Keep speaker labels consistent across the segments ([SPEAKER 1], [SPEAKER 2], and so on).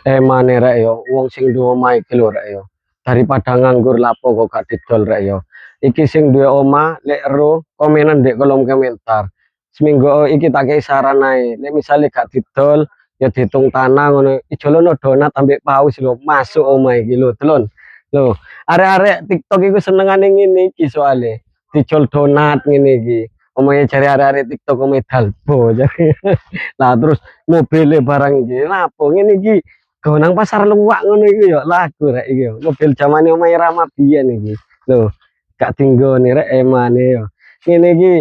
[SPEAKER 1] Emane rek yo, wong sing duwe omah iki lho rek yo. Daripada nganggur lapo kok gak didol rek yo. Iki sing duwe omah lek ero komenan ndek kolom komentar. Seminggu iki tak kei saran ae. Lek misale gak didol ya dihitung tanah ngono. Ijolono donat ambek paus lho masuk omah iki lho, delon. Lho, arek-arek TikTok iku senengane ngene iki soalnya. Dijol donat ngene iki. Omahe jare arek-arek TikTok omahe dalbo jare. Lah terus mobile barang iki lapo ngene iki go nang pasar luwak ngono iki yo laku rek iki yo mobil zamane omahe Rama biyen iki lho gak tinggoni rek emane yo ngene iki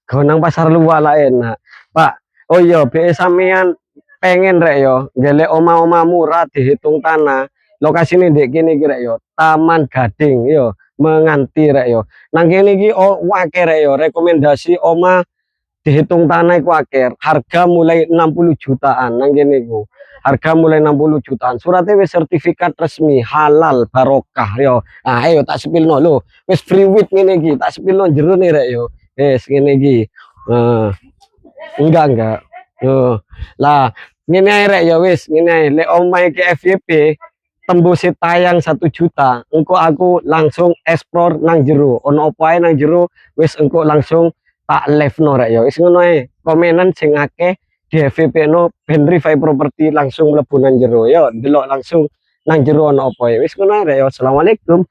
[SPEAKER 1] go nang pasar luwak lah enak Pak. Oh iya be sampean pengen rek yo golek omah-omah murah dihitung tanah lokasine ndek kene iki rek yo Taman Gading yo menganti rek yo nang kene iki oh wake rek yo rekomendasi omah dihitung tanah iku akeh. Harga mulai 60 jutaan nang kene iku. Harga mulai 60 jutaan. Suratnya wis sertifikat resmi halal barokah yo. Ah ayo tak sepilno lho. Wis free with ngene iki, tak sepilno jero nih rek yo. Wis ngene iki. Enggak. Yo. Lah ngene ae rek yo wis ngene ae. Lek omahe iki FYP tembus tayang 1 juta, engko aku langsung explore nang jero. Ono opo ae nang jero wis engko langsung tak live no rek ya wis ngono ae komenan sing akeh di FVP no ben Revive Property langsung mlebu nang jero yo delok langsung nang jero ono apa ya wis ngono ae rek ya assalamualaikum.